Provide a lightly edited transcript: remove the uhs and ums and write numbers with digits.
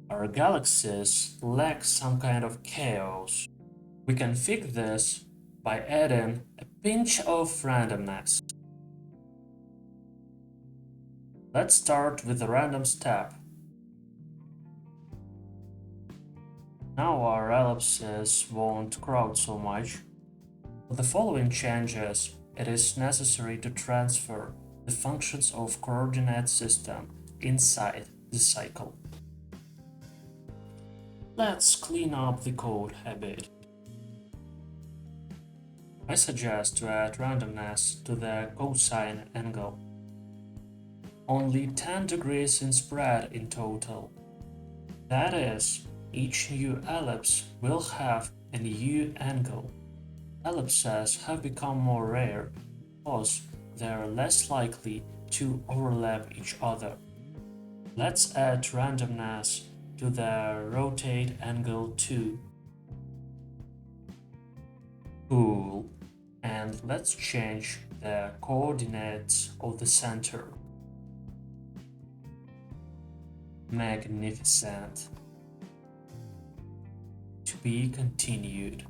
Our galaxies lack some kind of chaos. We can fix this by adding a pinch of randomness. Let's start with the random step. Now our ellipses won't crowd so much. For the following changes, it is necessary to transfer the functions of coordinate system inside the cycle. Let's clean up the code a bit. I suggest to add randomness to the cosine angle. Only 10 degrees in spread in total. That is, each new ellipse will have a new angle. Ellipses have become more rare because they are less likely to overlap each other. Let's add randomness to the rotate angle too. Cool. And let's change the coordinates of the center. Magnificent. To be continued.